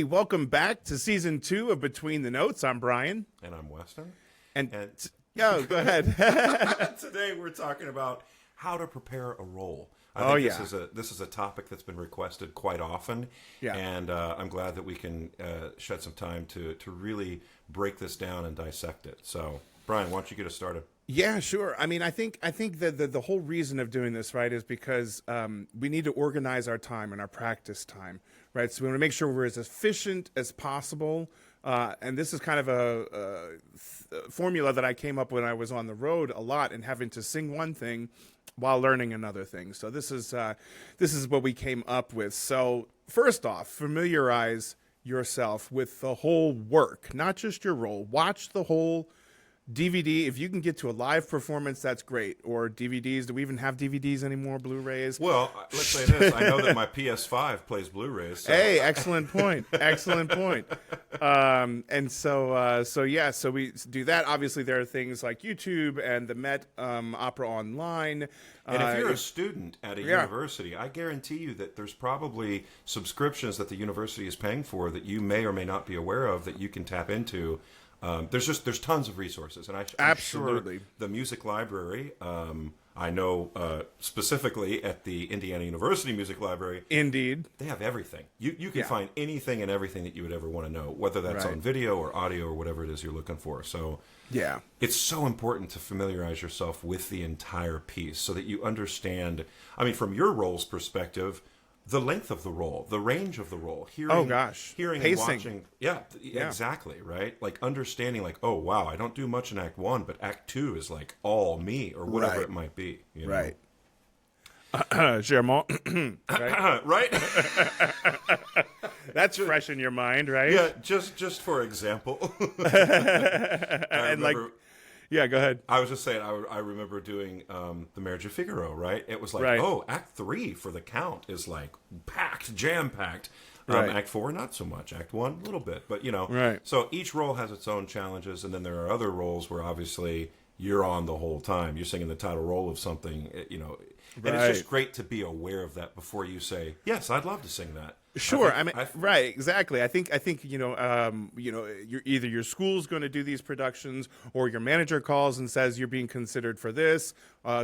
welcome back to season 2 of Between the Notes. I'm Brian. And I'm Weston. And go ahead. Today we're talking about how to prepare a role. This is a topic that's been requested quite often. Yeah. And I'm glad that we can shed some time to really break this down and dissect it. So, Brian, why don't you get us started? Yeah, sure. I mean, I think that the whole reason of doing this, right, is because we need to organize our time and our practice time, right? So we want to make sure we're as efficient as possible. And this is kind of a formula that I came up when I was on the road a lot and having to sing one thing while learning another thing. So this is what we came up with. So first off, familiarize yourself with the whole work, not just your role. Watch the whole DVD. If you can get to a live performance, that's great. Or DVDs. Do we even have DVDs anymore? Blu-rays? Well, let's say this. I know that my PS5 plays Blu-rays. So. Hey, excellent point. Excellent point. So we do that. Obviously, there are things like YouTube and the Met Opera Online. And if you're a student at a university, I guarantee you that there's probably subscriptions that the university is paying for that you may or may not be aware of that you can tap into. There's tons of resources, and I'm absolutely sure the music library. I know specifically at the Indiana University Music Library. Indeed, they have everything. You can find anything and everything that you would ever want to know, whether that's on video or audio or whatever it is you're looking for. So yeah, it's so important to familiarize yourself with the entire piece so that you understand. I mean, from your role's perspective, the length of the role, the range of the role, hearing Pacing. and watching. Yeah, exactly, right? Like understanding like, oh, wow, I don't do much in Act 1, but Act 2 is like all me or whatever it might be. You know? Right. Germont. Right? That's fresh in your mind, right? Yeah, just for example. Yeah, go ahead. I was just saying, I remember doing The Marriage of Figaro, right? It was like, Act 3 for the Count is like packed, jam-packed. Act 4, not so much. Act 1, a little bit. But, so each role has its own challenges, and then there are other roles where obviously you're on the whole time. You're singing the title role of something, And it's just great to be aware of that before you say, yes, I'd love to sing that. Sure, right, exactly. I think your school's going to do these productions, or your manager calls and says you're being considered for this.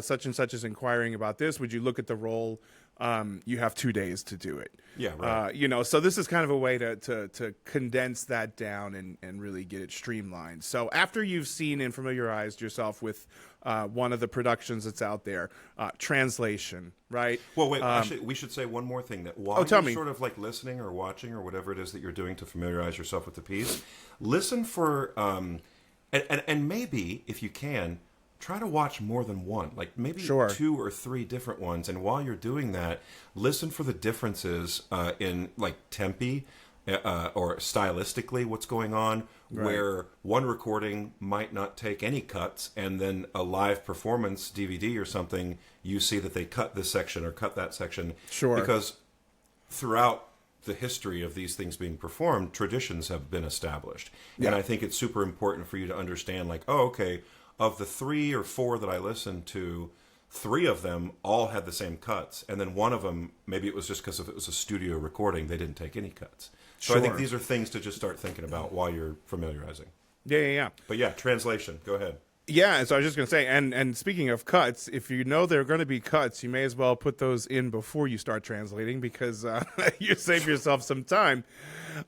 Such and such is inquiring about this. Would you look at the role? You have 2 days to do it. Yeah, right. So this is kind of a way to condense that down and really get it streamlined. So after you've seen and familiarized yourself with one of the productions that's out there, translation, right? Well, wait, actually, we should say one more thing, that while you're sort of like listening or watching or whatever it is that you're doing to familiarize yourself with the piece, listen for, and maybe, if you can, try to watch more than one, like maybe 2 or 3 different ones. And while you're doing that, listen for the differences in like tempi or stylistically what's going on, where one recording might not take any cuts, and then a live performance DVD or something, you see that they cut this section or cut that section. Sure. Because throughout the history of these things being performed, traditions have been established. Yeah. And I think it's super important for you to understand, like, oh, okay, of the 3 or 4 that I listened to, 3 of them all had the same cuts. And then one of them, maybe it was just because if it was a studio recording, they didn't take any cuts. So I think these are things to just start thinking about while you're familiarizing. Yeah. But yeah, translation. Go ahead. Yeah, so I was just going to say, and speaking of cuts, if you know there are going to be cuts, you may as well put those in before you start translating, because you save yourself some time.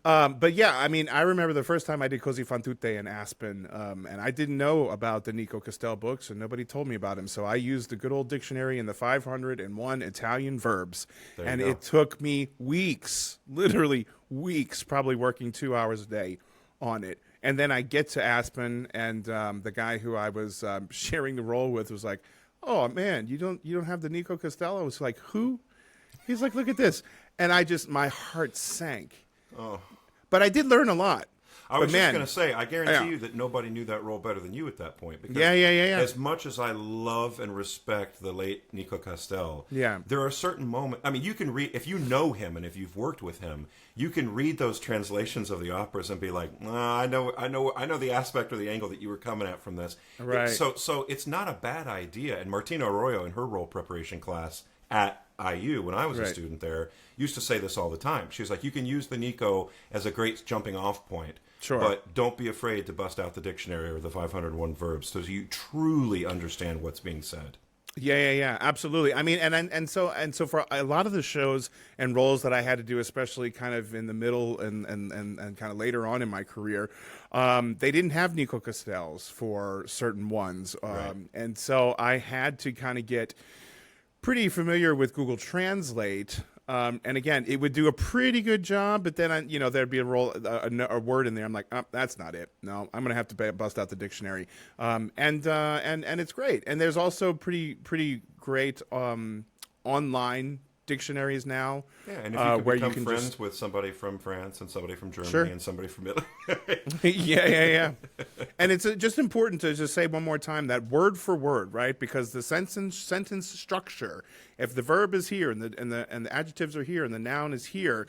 But yeah, I mean, I remember the first time I did Così fan tutte in Aspen, and I didn't know about the Nico Castell books, and nobody told me about him. So I used the good old dictionary and the 501 Italian verbs, and it took me weeks, literally weeks, probably working 2 hours a day on it. And then I get to Aspen, and the guy who I was sharing the role with was like, "Oh man, you don't have the Nico Costello?" I was like, "Who?" He's like, "Look at this," and my heart sank. Oh, but I did learn a lot. I was just going to say, I guarantee you that nobody knew that role better than you at that point. Because as much as I love and respect the late Nico Castell, there are certain moments. I mean, you can read, if you know him and if you've worked with him, you can read those translations of the operas and be like, I know the aspect or the angle that you were coming at from this. Right. So it's not a bad idea. And Martina Arroyo in her role preparation class at IU when I was a Right. student there used to say this all the time. She was like, you can use the Nico as a great jumping off point. Sure. But don't be afraid to bust out the dictionary or the 501 verbs so you truly understand what's being said. Yeah, absolutely. I mean, and so for a lot of the shows and roles that I had to do, especially kind of in the middle and kind of later on in my career, they didn't have Nico Castells for certain ones, Right. and so I had to kind of get pretty familiar with Google Translate. And again, it would do a pretty good job, but then there'd be a word in there. I'm like, oh, that's not it. No, I'm gonna have to bust out the dictionary. And it's great. And there's also pretty great online dictionaries now. Yeah, and if you can where become you can friends just with somebody from France and somebody from Germany Sure. and somebody from Italy. yeah. And it's just important to just say one more time that word for word, right? Because the sentence structure, if the verb is here and the adjectives are here and the noun is here,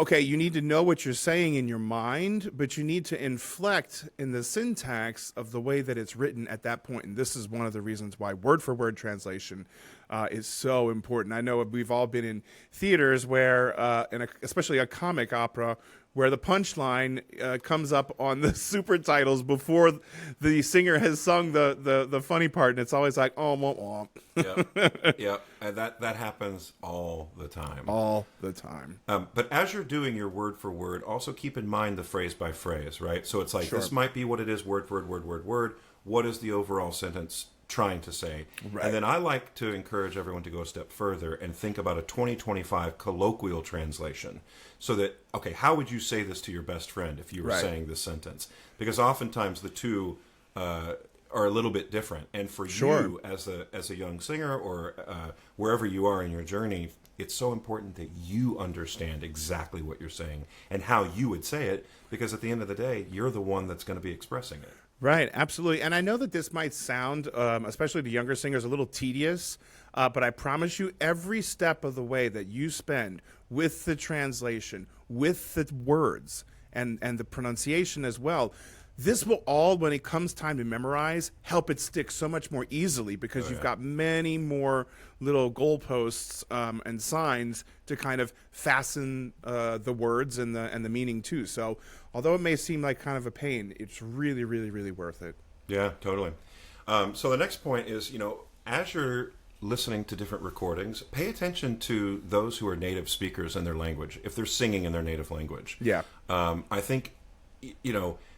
okay, you need to know what you're saying in your mind, but you need to inflect in the syntax of the way that it's written at that point. And this is one of the reasons why word for word translation is so important. I know we've all been in theaters where, especially a comic opera, where the punchline comes up on the super titles before the singer has sung the funny part, and it's always like, oh, womp womp. Yeah, and that happens all the time. All the time. But as you're doing your word for word, also keep in mind the phrase by phrase, right? So it's like, Sure. this might be what it is, word for word. What is the overall sentence trying to say? Right. And then I like to encourage everyone to go a step further and think about a 2025 colloquial translation. So that, okay, how would you say this to your best friend if you were Right. saying this sentence? Because oftentimes the two are a little bit different. And for Sure. you as a young singer or wherever you are in your journey, it's so important that you understand exactly what you're saying and how you would say it, because at the end of the day, you're the one that's going to be expressing it. Right, absolutely. And I know that this might sound, especially to younger singers, a little tedious, but I promise you, every step of the way that you spend with the translation, with the words, and the pronunciation as well, this will all, when it comes time to memorize, help it stick so much more easily, because you've got many more little goalposts and signs to kind of fasten the words and the meaning to. So although it may seem like kind of a pain, it's really, really, really worth it. Yeah, totally. So the next point is, as you're listening to different recordings, pay attention to those who are native speakers in their language, if they're singing in their native language. Yeah. I think,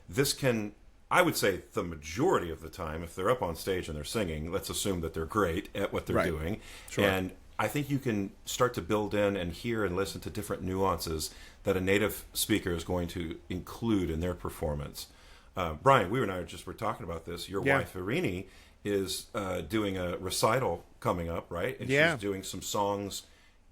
this can, I would say the majority of the time, if they're up on stage and they're singing, let's assume that they're great at what they're Right. doing. Sure. And I think you can start to build in and hear and listen to different nuances that a native speaker is going to include in their performance. Brian, you and I were talking about this. Your Yeah. wife, Irini, is doing a recital coming up, right? And Yeah. she's doing some songs.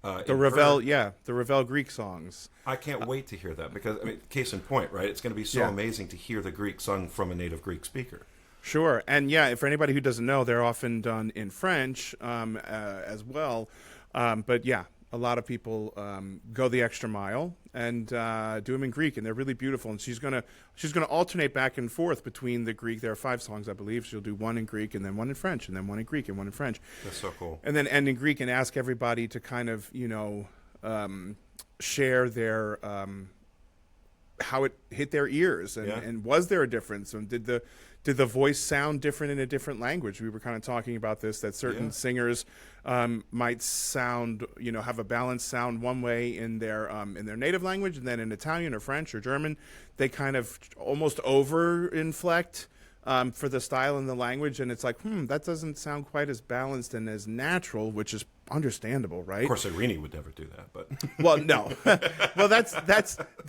The Ravel Greek songs. I can't wait to hear that, because, case in point, right? It's going to be so Yeah. amazing to hear the Greek sung from a native Greek speaker. Sure, and yeah, for anybody who doesn't know, they're often done in French as well. But yeah, a lot of people go the extra mile and do them in Greek, and they're really beautiful. And she's gonna alternate back and forth between the Greek. There are 5 songs, I believe. She'll do one in Greek, and then one in French, and then one in Greek, and one in French. That's so cool. And then end in Greek, and ask everybody to kind of share their how it hit their ears, and was there a difference, and did the voice sound different in a different language? We were kind of talking about this, that certain singers might sound, have a balanced sound one way in their native language, and then in Italian or French or German, they kind of almost over inflect for the style and the language, and it's like, that doesn't sound quite as balanced and as natural, which is understandable, right? Of course, Irini would never do that, but Well, no. Well, that's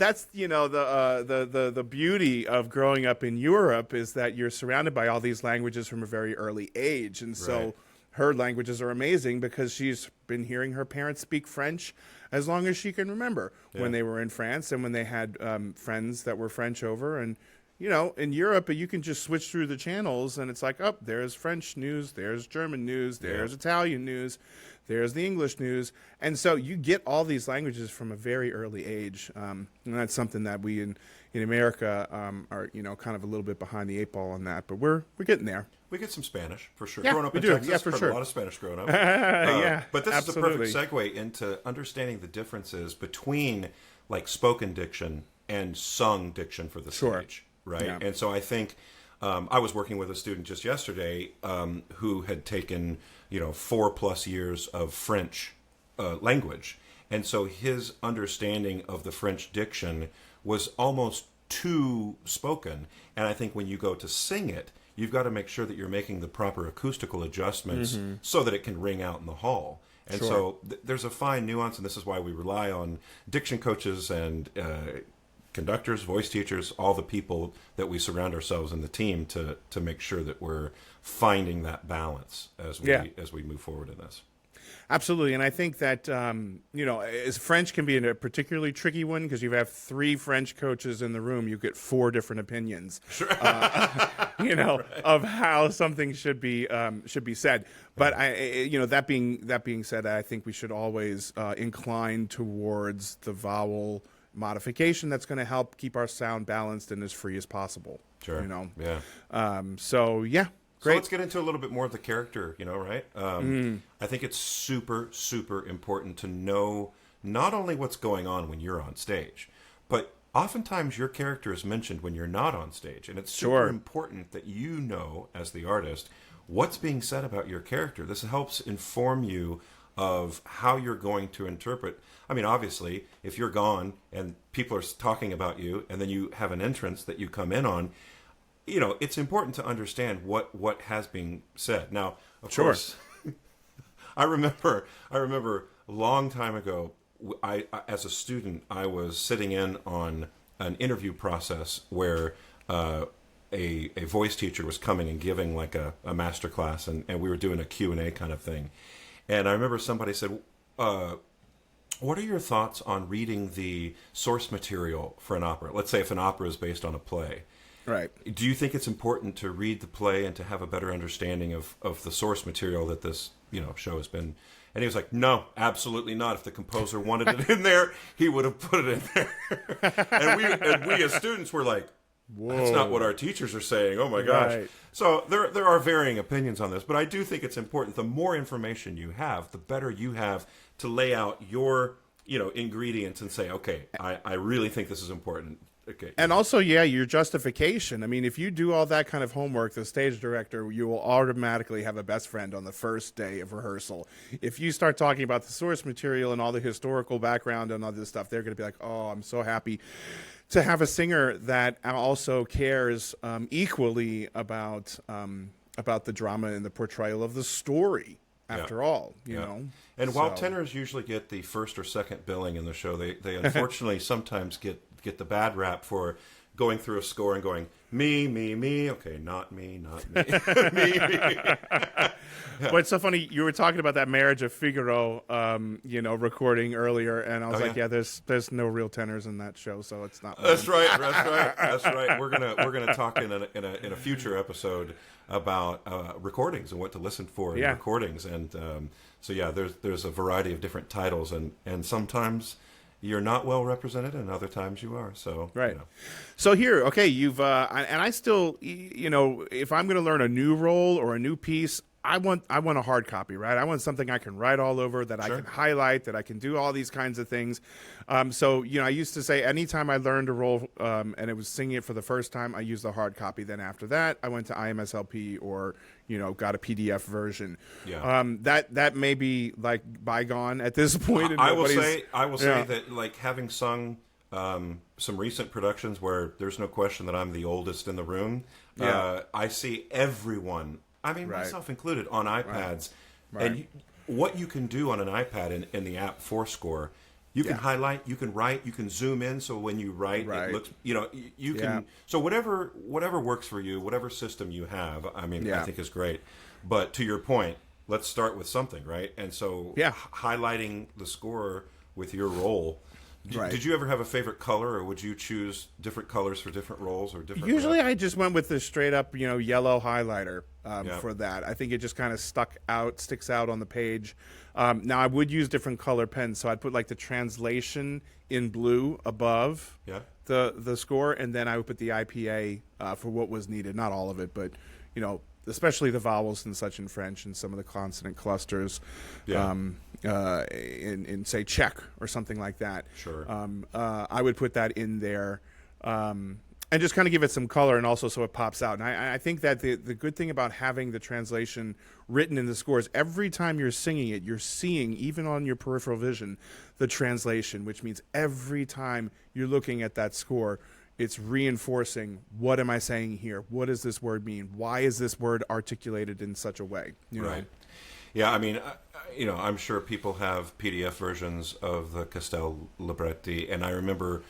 the beauty of growing up in Europe, is that you're surrounded by all these languages from a very early age, and so Right. her languages are amazing because she's been hearing her parents speak French as long as she can remember, when they were in France and when they had friends that were French over, and in Europe, you can just switch through the channels, and it's like, oh, there's French news, there's German news, there's Italian news, there's the English news, and so you get all these languages from a very early age, and that's something that we in America are kind of a little bit behind the eight ball on that, but we're getting there. We get some Spanish for sure. Yeah, growing up we in do. Texas, Yeah, for heard sure. a lot of Spanish growing up. Yeah, but this absolutely. is a perfect segue into understanding the differences between like spoken diction and sung diction for the stage, right? Yeah. And so I think I was working with a student just yesterday who had taken 4+ years of French language, and so his understanding of the French diction was almost too spoken. And I think when you go to sing it, you've got to make sure that you're making the proper acoustical adjustments so that it can ring out in the hall. And so there's a fine nuance, and this is why we rely on diction coaches and conductors, voice teachers, all the people that we surround ourselves in the team to make sure that we're finding that balance as we move forward in this. Absolutely, and I think that as French can be a particularly tricky one because you have 3 French coaches in the room, you get 4 different opinions, of how something should be said. But that being said, I think we should always incline towards the vowel modification that's going to help keep our sound balanced and as free as possible. Sure. So yeah. So Great. let's get into a little bit more of the character, right? I think it's super, super important to know not only what's going on when you're on stage, but oftentimes your character is mentioned when you're not on stage. And it's super important that you know, as the artist, what's being said about your character. This helps inform you of how you're going to interpret. I mean, obviously, if you're gone and people are talking about you and then you have an entrance that you come in on, it's important to understand what has been said. Now, of course, I remember a long time ago, I as a student, I was sitting in on an interview process where a voice teacher was coming and giving like a master class, and we were doing a Q&A kind of thing. And I remember somebody said, what are your thoughts on reading the source material for an opera? Let's say if an opera is based on a play. Right. Do you think it's important to read the play and to have a better understanding of the source material that this show has been? And he was like, no, absolutely not. If the composer wanted it in there, he would have put it in there. and we as students were like, whoa, that's not what our teachers are saying. Oh my gosh. Right. So there are varying opinions on this, but I do think it's important. The more information you have, the better you have to lay out your ingredients and say, okay, I really think this is important. Okay. And also, your justification. I mean, if you do all that kind of homework, the stage director, you will automatically have a best friend on the first day of rehearsal. If you start talking about the source material and all the historical background and all this stuff, they're going to be like, oh, I'm so happy to have a singer that also cares equally about the drama and the portrayal of the story. After all, you know. And while tenors usually get the first or second billing in the show, they unfortunately sometimes get the bad rap for going through a score and going, me, okay, not me, me. Well, it's so funny. You were talking about that Marriage of Figaro, recording earlier, and I was there's no real tenors in that show, so it's not. That's right. We're gonna talk in a future episode about recordings and what to listen for in recordings, and there's a variety of different titles, and sometimes you're not well represented, and other times you are. So right. So here, okay, you've and I still, if I'm going to learn a new role or a new piece, I want a hard copy, right? I want something I can write all over, that I can highlight, that I can do all these kinds of things. So I used to say anytime I learned a role and it was singing it for the first time, I used the hard copy. Then after that, I went to IMSLP or got a PDF version. Yeah. That may be like bygone at this point. I will say that like having sung some recent productions where there's no question that I'm the oldest in the room. I see everyone. I mean, myself included, on iPads. Right. And what you can do on an iPad in the app Fourscore, you can highlight, you can write, you can zoom in, so when you write, it looks, you can. So whatever works for you, whatever system you have, I mean, I think is great. But to your point, let's start with something, right? And so highlighting the score with your role Right. Did you ever have a favorite color, or would you choose different colors for different roles or different? Usually, I just went with the straight up, yellow highlighter Yeah. for that. I think it just kind of sticks out on the page. Now, I would use different color pens, so I'd put like the translation in blue above Yeah. the score, and then I would put the IPA for what was needed. Not all of it, but especially the vowels and such in French and some of the consonant clusters. Yeah. In say Czech or something like that. Sure. I would put that in there, and just kind of give it some color, and also so it pops out. And I think that the good thing about having the translation written in the score is every time you're singing it, you're seeing, even on your peripheral vision, the translation, which means every time you're looking at that score, it's reinforcing, what am I saying here? What does this word mean? Why is this word articulated in such a way? Right. Yeah, I mean, I'm sure people have PDF versions of the Castel libretti, and I remember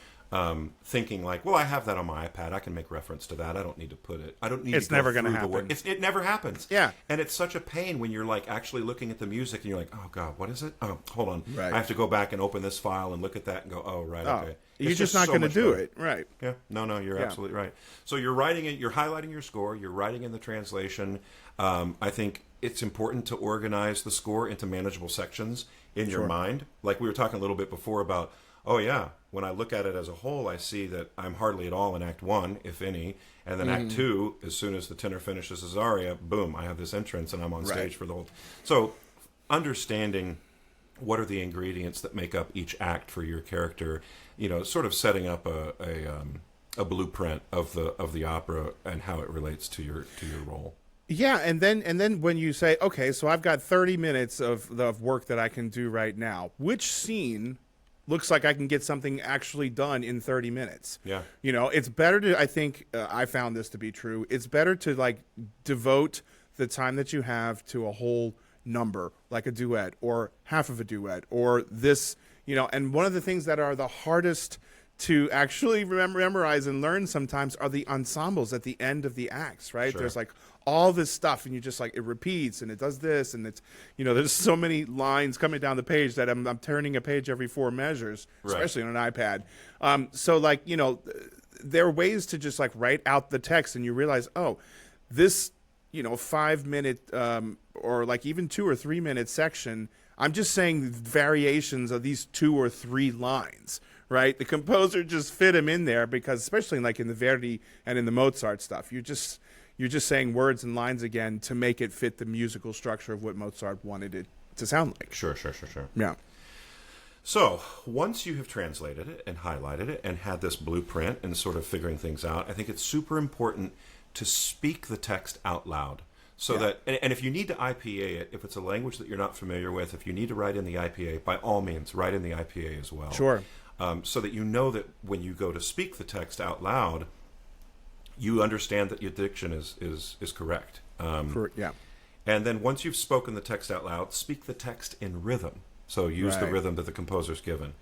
thinking like, well, I have that on my iPad. I can make reference to that. I don't need to put it. I don't need. It's to go never going to through the happen. word. It never happens. Yeah, and it's such a pain when you're like actually looking at the music and you're like, oh God, what is it? Oh, hold on. Right. I have to go back and open this file and look at that and go, oh, right, okay. You're just not going to do it, right? Yeah, no, you're absolutely right. So you're writing it, you're highlighting your score, you're writing in the translation. I think it's important to organize the score into manageable sections in your mind. Like we were talking a little bit before about, oh yeah, when I look at it as a whole, I see that I'm hardly at all in Act 1, if any, and then Act 2, as soon as the tenor finishes his aria, boom, I have this entrance and I'm on stage for the whole. So understanding what are the ingredients that make up each act for your character, sort of setting up a blueprint of the opera and how it relates to your role. Yeah, and then when you say, okay, so I've got 30 minutes of work that I can do right now, which scene looks like I can get something actually done in 30 minutes? Yeah. It's better to, I think, I found this to be true, it's better to like devote the time that you have to a whole number, like a duet or half of a duet or this, and one of the things that are the hardest to actually memorize and learn sometimes are the ensembles at the end of the acts, right? Sure. There's like all this stuff, and you just like, it repeats and it does this, and it's, there's so many lines coming down the page that I'm turning a page every 4 measures, especially on an iPad. So like, there are ways to just like write out the text, and you realize, oh, this 5-minute or like even 2 or 3 minute section, I'm just saying variations of these 2 or 3 lines, right? The composer just fit them in there because, especially like in the Verdi and in the Mozart stuff, you're just saying words and lines again to make it fit the musical structure of what Mozart wanted it to sound like. Sure. Yeah. So once you have translated it and highlighted it and had this blueprint and sort of figuring things out, I think it's super important to speak the text out loud. So that, and if you need to IPA it, if it's a language that you're not familiar with, if you need to write in the IPA, by all means, write in the IPA as well. Sure. So that you know that when you go to speak the text out loud, you understand that your diction is correct. Yeah. And then once you've spoken the text out loud, speak the text in rhythm. So use the rhythm that the composer's given.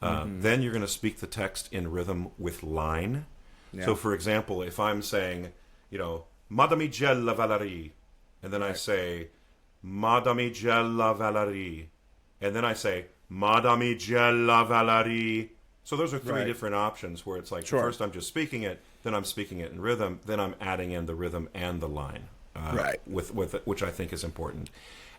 Then you're going to speak the text in rhythm with line. Yeah. So, for example, if I'm saying, Mademoiselle Valerie, and then I say, Mademoiselle Valerie, and then I say, Mademoiselle Valerie. So those are 3 different options where it's like, first I'm just speaking it, then I'm speaking it in rhythm, then I'm adding in the rhythm and the line, with it, which I think is important.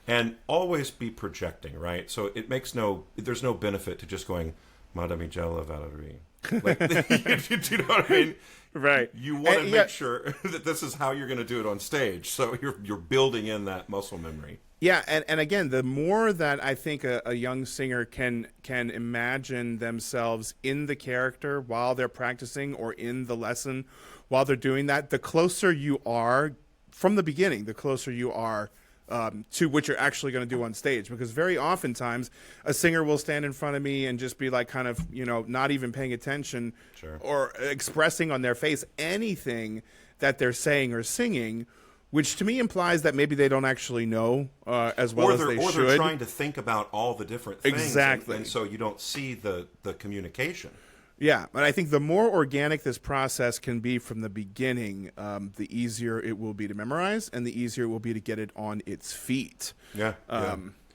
And always be projecting, right? So there's no benefit to just going, Mademoiselle Valerie. Like, do you know what I mean? Right. You want to make sure that this is how you're going to do it on stage. So you're building in that muscle memory. Yeah, and again, the more that I think a young singer can imagine themselves in the character while they're practicing or in the lesson while they're doing that, the closer you are from the beginning, the closer you are to what you're actually going to do on stage. Because very oftentimes a singer will stand in front of me and just be like kind of, not even paying attention or expressing on their face anything that they're saying or singing, which to me implies that maybe they don't actually know as well as they should. Or they're trying to think about all the different things. Exactly. And so you don't see the communication. Yeah, and I think the more organic this process can be from the beginning, the easier it will be to memorize and the easier it will be to get it on its feet. Yeah.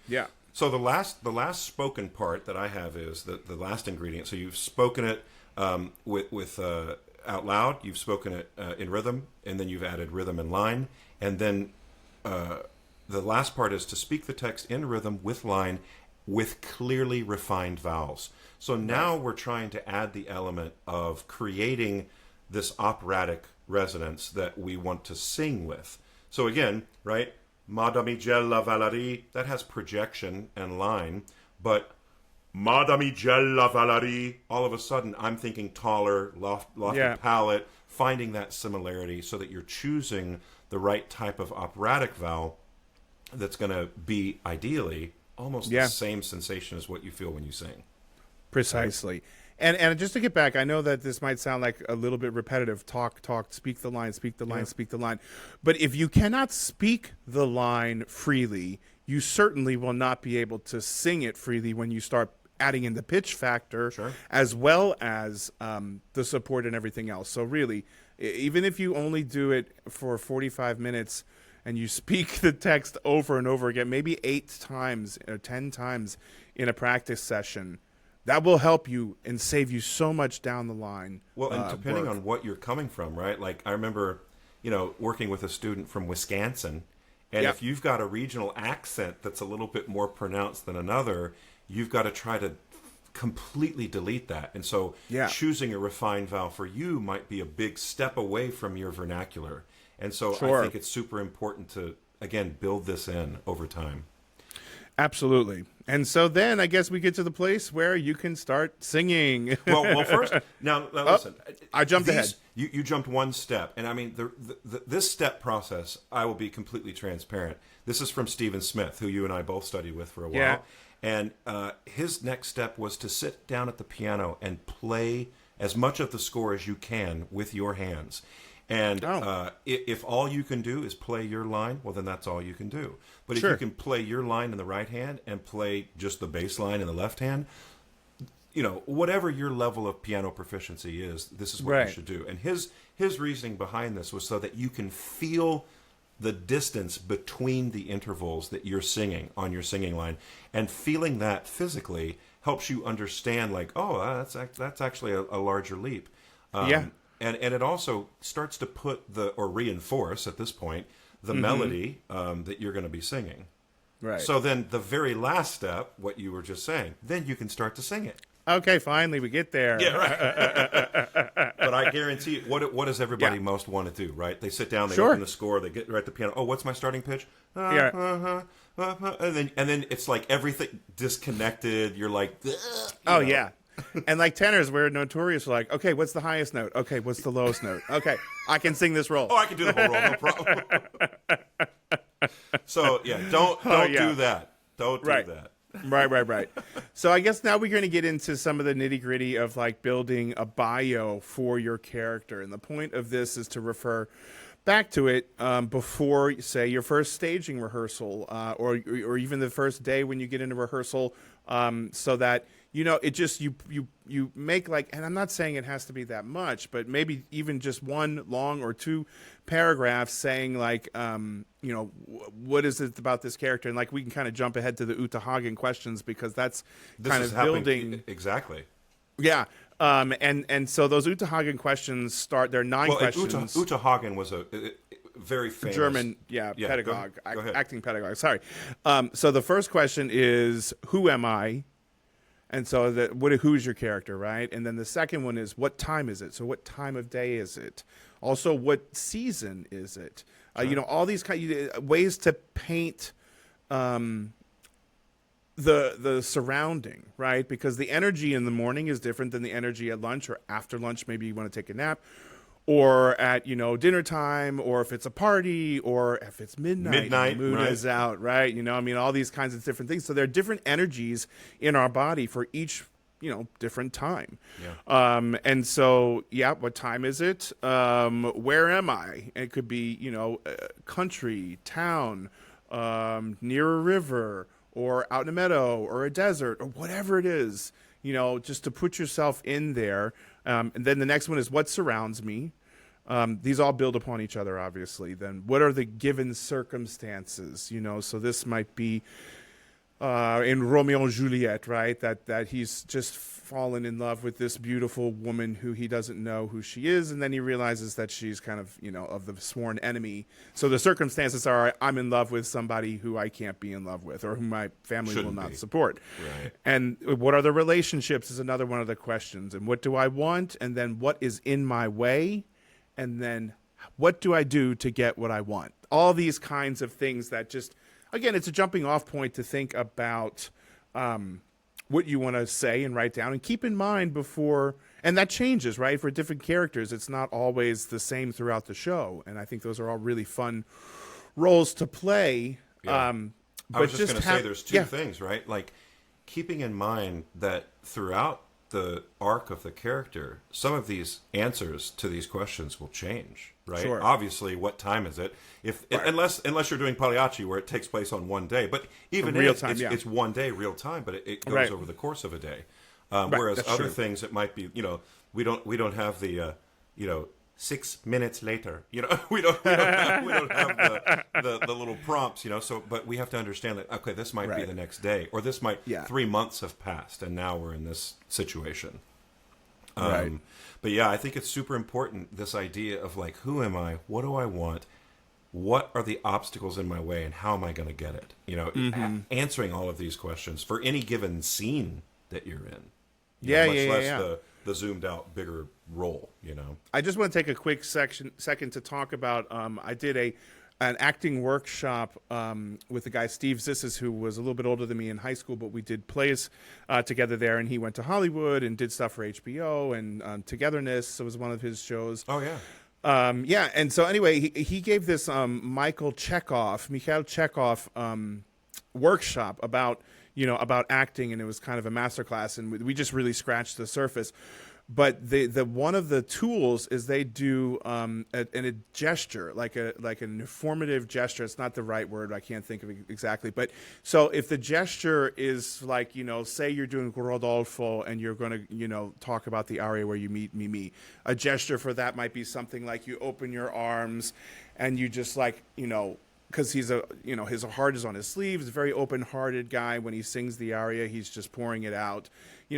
Yeah. So the last spoken part that I have is the last ingredient. So you've spoken it with out loud. You've spoken it in rhythm, and then you've added rhythm and line, and then the last part is to speak the text in rhythm with line with clearly refined vowels. So now we're trying to add the element of creating this operatic resonance that we want to sing with. So again, right? Madamigella Valerie, that has projection and line, but Madamigella Valerie, all of a sudden I'm thinking taller, lofty palate, finding that similarity so that you're choosing the right type of operatic vowel that's going to be ideally almost the same sensation as what you feel when you sing. Precisely. And just to get back, I know that this might sound like a little bit repetitive. Talk, speak the line, speak the line, speak the line. But if you cannot speak the line freely, you certainly will not be able to sing it freely when you start adding in the pitch factor as well as the support and everything else. So really, even if you only do it for 45 minutes and you speak the text over and over again, maybe 8 times or 10 times in a practice session, that will help you and save you so much down the line. Well, and depending on what you're coming from, right? Like I remember, working with a student from Wisconsin, and if you've got a regional accent that's a little bit more pronounced than another, you've got to try to completely delete that. And so choosing a refined vowel for you might be a big step away from your vernacular. And so I think it's super important to, again, build this in over time. Absolutely. And so then I guess we get to the place where you can start singing. well, first, now listen. I jumped ahead. You jumped one step. And I mean, this step process, I will be completely transparent. This is from Stephen Smith, who you and I both studied with for a while. Yeah. And his next step was to sit down at the piano and play as much of the score as you can with your hands. And if all you can do is play your line, well, then that's all you can do. But if you can play your line in the right hand and play just the bass line in the left hand, whatever your level of piano proficiency is, this is what you should do. And his reasoning behind this was so that you can feel the distance between the intervals that you're singing on your singing line, and feeling that physically helps you understand, like, oh, that's actually a larger leap. And it also starts to put or reinforce at this point the melody that you're going to be singing. Right. So then the very last step, what you were just saying, then you can start to sing it. Okay, finally we get there. Yeah, right. But I guarantee you, what does everybody most want to do, right? They sit down, they open the score, they get right the piano. Oh, what's my starting pitch? And then it's like everything disconnected. You're like, yeah. And like tenors, we're notorious for like, okay, what's the highest note? Okay, what's the lowest note? Okay, I can sing this roll. Oh, I can do the whole roll, no problem. So don't do that. Don't do that. Right. So I guess now we're going to get into some of the nitty gritty of like building a bio for your character. And the point of this is to refer back to it before, say, your first staging rehearsal or even the first day when you get into rehearsal, so that it just you make like, and I'm not saying it has to be that much, but maybe even just one long or 2 paragraphs saying like, what is it about this character? And like we can kind of jump ahead to the Uta Hagen questions because that's kind of building. Exactly. Yeah. And so those Uta Hagen questions they're 9 questions. Uta Hagen was a very famous German, pedagogue, go ahead. acting pedagogue. Sorry. So the first question is, who am I? And so who's your character, right? And then the second one is, what time is it? So what time of day is it? Also, what season is it? All these kind of ways to paint the surrounding, right? Because the energy in the morning is different than the energy at lunch or after lunch. Maybe you want to take a nap, or at dinner time, or if it's a party, or if it's midnight the moon is out, right? All these kinds of different things. So there are different energies in our body for each different time. And so what time is it? Where am I? It could be country, town, near a river, or out in a meadow, or a desert, or whatever it is, just to put yourself in there. And then the next one is, what surrounds me? These all build upon each other, obviously. Then what are the given circumstances? So this might be in Romeo and Juliet, right? That he's just fallen in love with this beautiful woman who he doesn't know who she is, and then he realizes that she's kind of, of the sworn enemy. So the circumstances are, I'm in love with somebody who I can't be in love with, or who my family will not support. Right. And what are the relationships is another one of the questions. And what do I want? And then what is in my way? And then what do I do to get what I want? All these kinds of things that just, again, it's a jumping off point to think about what you want to say and write down, and keep in mind before, and that changes, right? For different characters, it's not always the same throughout the show. And I think those are all really fun roles to play. Yeah. But I was just going to say there's two yeah. things, right? Like keeping in mind that throughout the arc of the character, some of these answers to these questions will change, right? Sure. Obviously, what time is it? Right. Unless you're doing Pagliacci, where it takes place on one day, but even real if time, it's 1 day real time, but it goes right. over the course of a day. Right. Whereas That's other true. things, it might be, we don't have the 6 minutes later. We don't have the little prompts. So, but we have to understand that, okay, this might be Right. the next day, or this might 3 months have passed, and now we're in this situation. Right. But yeah, I think it's super important, this idea of like, who am I? What do I want? What are the obstacles in my way, and how am I going to get it? Answering all of these questions for any given scene that you're in. Much less the zoomed out bigger role. I just want to take a quick second to talk about. I did an acting workshop with the guy Steve Zissis, who was a little bit older than me in high school, but we did plays together there, and he went to Hollywood and did stuff for HBO, and Togetherness was one of his shows. Oh yeah. And so anyway, he gave this Mikhail Chekhov workshop about acting, and it was kind of a masterclass, and we just really scratched the surface. But the one of the tools is they do a gesture, like an informative gesture. It's not the right word. I can't think of it exactly. But so if the gesture is like, say you're doing Rodolfo and you're going to, talk about the aria where you meet Mimi, a gesture for that might be something like you open your arms and you just like, because he's his heart is on his sleeve. He's a very open-hearted guy. When he sings the aria, he's just pouring it out.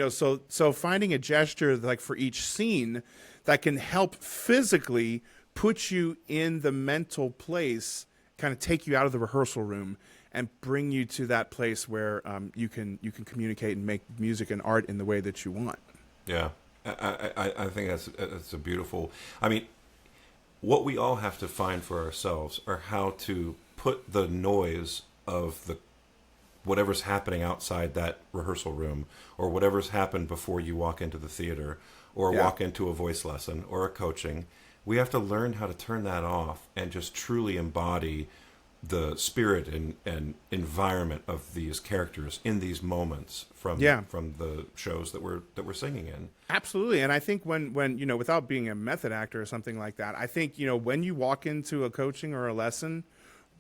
So finding a gesture like for each scene that can help physically put you in the mental place, kind of take you out of the rehearsal room and bring you to that place where you can communicate and make music and art in the way that you want. Yeah, I think that's a beautiful. I mean, what we all have to find for ourselves are how to put the noise of the whatever's happening outside that rehearsal room, or whatever's happened before you walk into the theater, or walk into a voice lesson or a coaching. We have to learn how to turn that off and just truly embody the spirit and environment of these characters in these moments from the shows that we're singing in. Absolutely. And I think when without being a method actor or something like that, I think when you walk into a coaching or a lesson,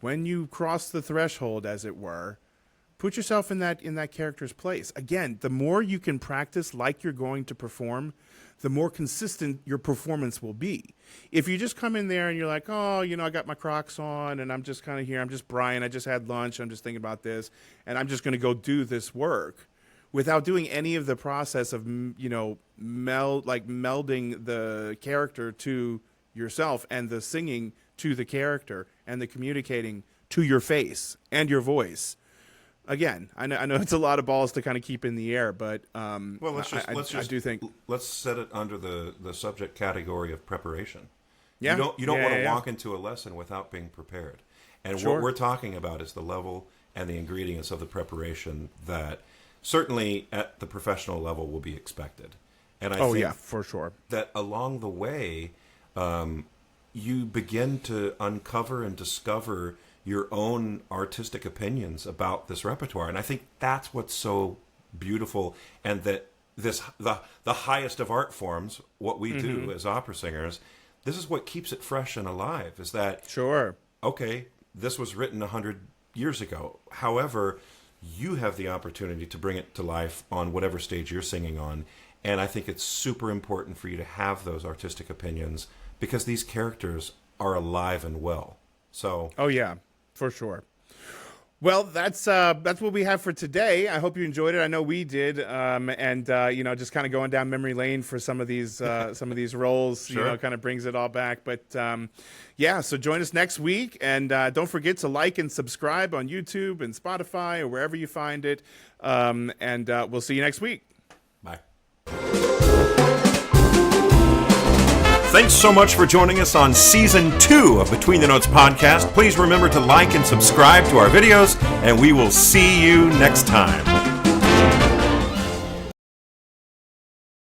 when you cross the threshold, as it were, put yourself in that character's place. Again, the more you can practice like you're going to perform, the more consistent your performance will be. If you just come in there and you're like, oh, I got my Crocs on and I'm just kind of here, I'm just Brian, I just had lunch, I'm just thinking about this, and I'm just going to go do this work without doing any of the process of, melding the character to yourself and the singing to the character and the communicating to your face and your voice. Again, I know it's a lot of balls to kind of keep in the air, but I do think let's set it under the subject category of preparation. Yeah. You don't want to walk into a lesson without being prepared. And what we're talking about is the level and the ingredients of the preparation that certainly at the professional level will be expected. And I think for sure that along the way, you begin to uncover and discover your own artistic opinions about this repertoire. And I think that's what's so beautiful, and that the highest of art forms, what we do as opera singers, this is what keeps it fresh and alive, is that, okay, this was written 100 years ago. However, you have the opportunity to bring it to life on whatever stage you're singing on. And I think it's super important for you to have those artistic opinions, because these characters are alive and well. So, oh yeah, for sure. Well, that's what we have for today. I hope you enjoyed it. I know we did, and just kind of going down memory lane for some of these roles, Sure. kind of brings it all back. But so join us next week, and don't forget to like and subscribe on YouTube and Spotify or wherever you find it. And we'll see you next week. Bye. Thanks so much for joining us on Season 2 of Between the Notes podcast. Please remember to like and subscribe to our videos, and we will see you next time.